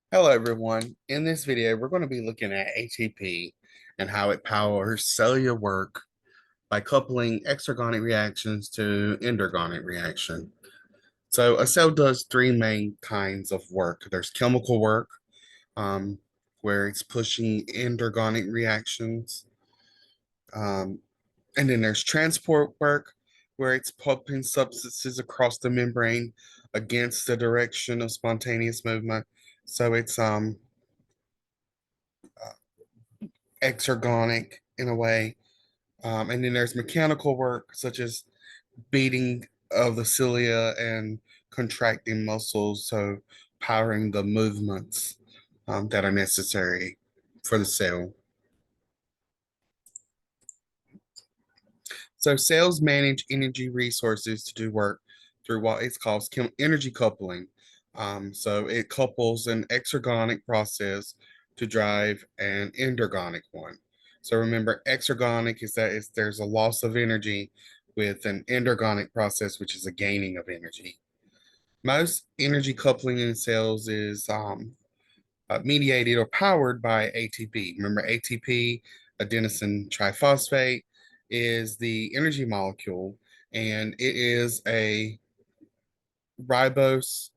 Hello everyone. In this video, we're going to be looking at ATP and how it powers cellular work by coupling exergonic reactions to endergonic reaction. So a cell does three main kinds of work. There's chemical work, where it's pushing endergonic reactions. Um, and then there's transport work, where it's pumping substances across the membrane against the direction of spontaneous movement. So it's exergonic in a way. And then there's mechanical work, such as beating of the cilia and contracting muscles, so powering the movements that are necessary for the cell. So cells manage energy resources to do work through what is called energy coupling. So it couples an exergonic process to drive an endergonic one. So remember, exergonic is that there's a loss of energy with an endergonic process, which is a gaining of energy. Most energy coupling in cells is mediated or powered by ATP. Remember, ATP, adenosine triphosphate, is the energy molecule, and it is a ribose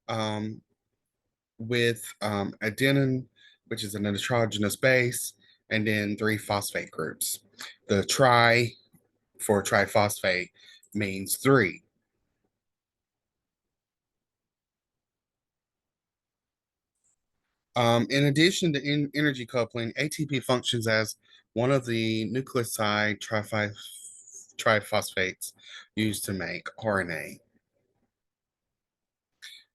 um, with adenine, which is a nitrogenous base, and then three phosphate groups. The tri for triphosphate means three. In addition to energy coupling, ATP functions as one of the nucleoside triphosphates used to make RNA.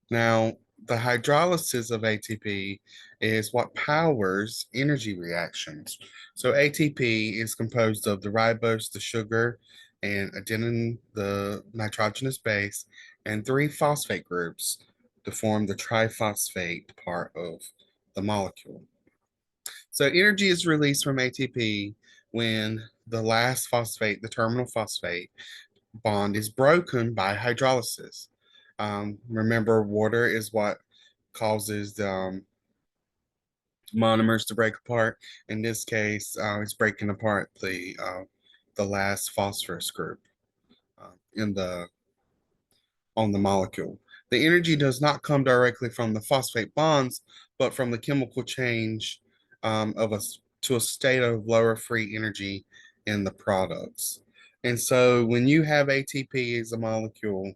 Now, the hydrolysis of ATP is what powers energy reactions. So ATP is composed of the ribose, the sugar, and adenine, the nitrogenous base, and three phosphate groups to form the triphosphate part of the molecule. So energy is released from ATP when the last phosphate, the terminal phosphate bond, is broken by hydrolysis. Remember, water is what causes the monomers to break apart. In this case, it's breaking apart the last phosphorus group in the on the molecule. The energy does not come directly from the phosphate bonds, but from the chemical change of a to a state of lower free energy in the products. And so when you have ATP as a molecule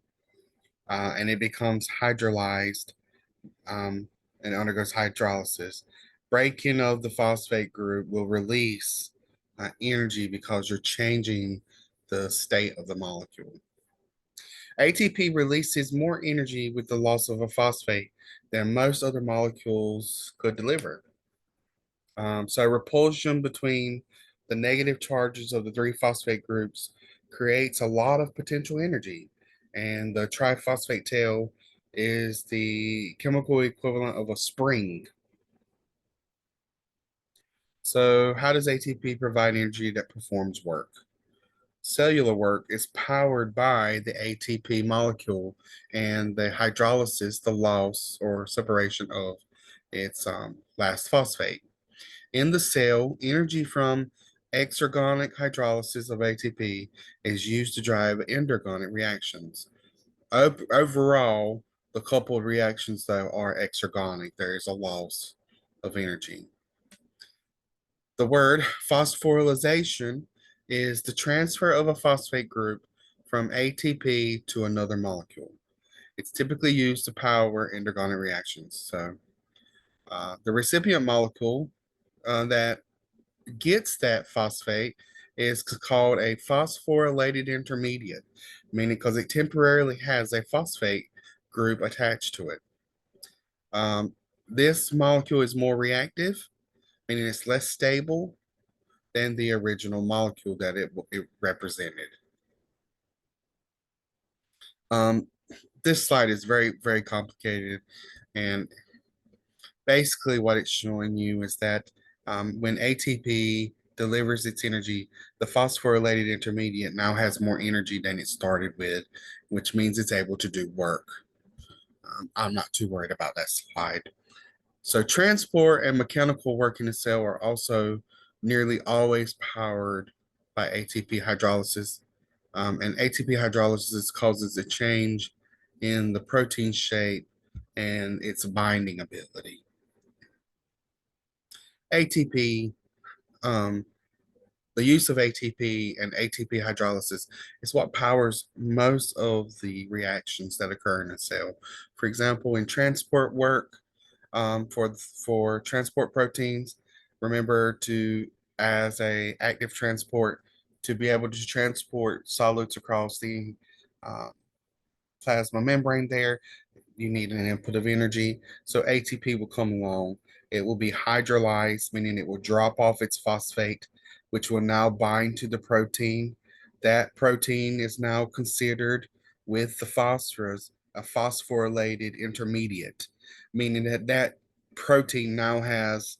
and it becomes hydrolyzed and undergoes hydrolysis, breaking of the phosphate group will release energy because you're changing the state of the molecule. ATP releases more energy with the loss of a phosphate than most other molecules could deliver. So repulsion between the negative charges of the three phosphate groups creates a lot of potential energy. And the triphosphate tail is the chemical equivalent of a spring. So how does ATP provide energy that performs work? Cellular work is powered by the ATP molecule and the hydrolysis, the loss or separation of its last phosphate. In the cell, energy from exergonic hydrolysis of ATP is used to drive endergonic reactions. Overall, the coupled reactions, though, are exergonic. There is a loss of energy. The word phosphorylization is the transfer of a phosphate group from ATP to another molecule. It's typically used to power endergonic reactions. So, the recipient molecule that gets that phosphate is called a phosphorylated intermediate, meaning because it temporarily has a phosphate group attached to it. This molecule is more reactive, meaning it's less stable than the original molecule that it represented. Um, this slide is very, very complicated. And basically, what it's showing you is that when ATP delivers its energy, the phosphorylated intermediate now has more energy than it started with, which means it's able to do work. I'm not too worried about that slide. So transport and mechanical work in the cell are also nearly always powered by ATP hydrolysis. And ATP hydrolysis causes a change in the protein shape and its binding ability. ATP, um, the use of ATP and ATP hydrolysis is what powers most of the reactions that occur in a cell. For example, in transport work, for transport proteins, remember to, as a active transport, to be able to transport solids across the uh, plasma membrane there, you need an input of energy. So ATP will come along. It will be hydrolyzed, meaning it will drop off its phosphate, which will now bind to the protein. That protein is now considered with the phosphorus a phosphorylated intermediate, meaning that that protein now has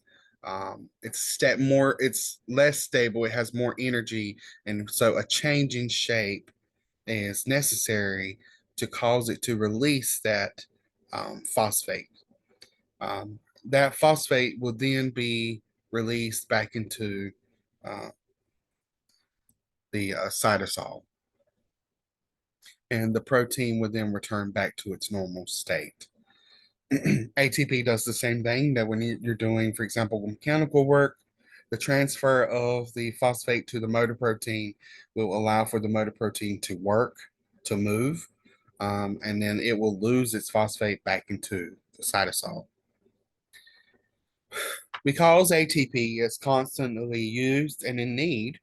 it's less stable, it has more energy, and so a change in shape is necessary to cause it to release that phosphate. That phosphate will then be released back into uh, the cytosol, and the protein will then return back to its normal state. ATP does the same thing that when you're doing, for example, mechanical work, the transfer of the phosphate to the motor protein will allow for the motor protein to work, to move, and then it will lose its phosphate back into the cytosol. Because ATP is constantly used and in need,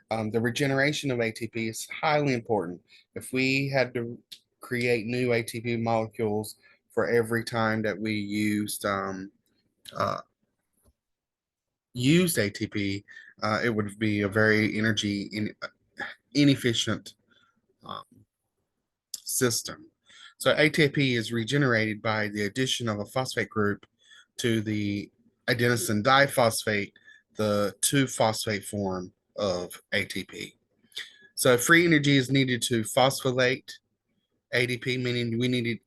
the regeneration of ATP is highly important. If we had to create new ATP molecules for every time that we uh, used ATP, it would be a very inefficient um, system. So ATP is regenerated by the addition of a phosphate group to the adenosine diphosphate, the 2-phosphate form of ATP. So free energy is needed to phosphorylate ADP, meaning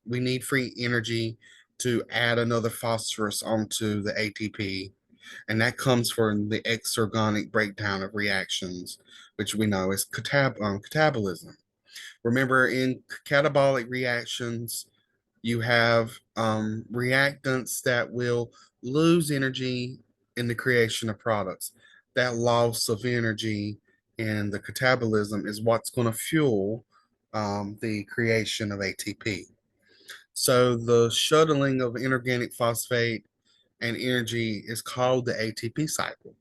we need free energy to add another phosphorus onto the ATP, and that comes from the exergonic breakdown of reactions, which we know is catabolism. Remember, in catabolic reactions, you have reactants that will lose energy in the creation of products. That loss of energy in the catabolism is what's going to fuel the creation of ATP. So the shuttling of inorganic phosphate and energy is called the ATP cycle.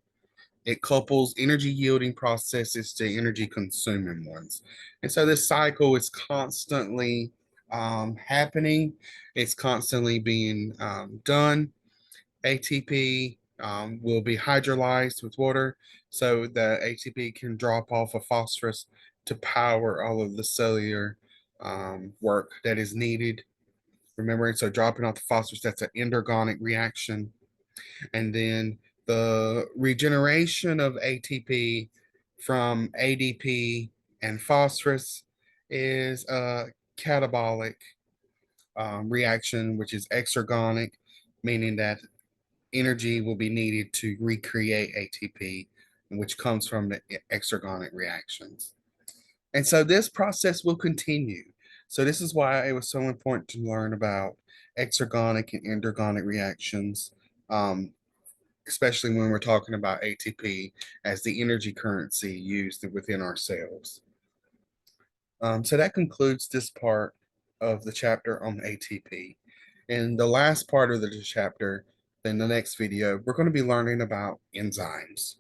It couples energy yielding processes to energy consuming ones. And so this cycle is constantly happening, it's constantly being done. ATP will be hydrolyzed with water so the ATP can drop off a phosphorus to power all of the cellular work that is needed. Remember, so dropping off the phosphorus, that's an endergonic reaction. And then the regeneration of ATP from ADP and phosphorus is a catabolic reaction, which is exergonic, meaning that energy will be needed to recreate ATP, which comes from the exergonic reactions. And so this process will continue. So this is why it was so important to learn about exergonic and endergonic reactions, especially when we're talking about ATP as the energy currency used within our cells. So that concludes this part of the chapter on ATP. In the last part of the chapter, in the next video, we're going to be learning about enzymes.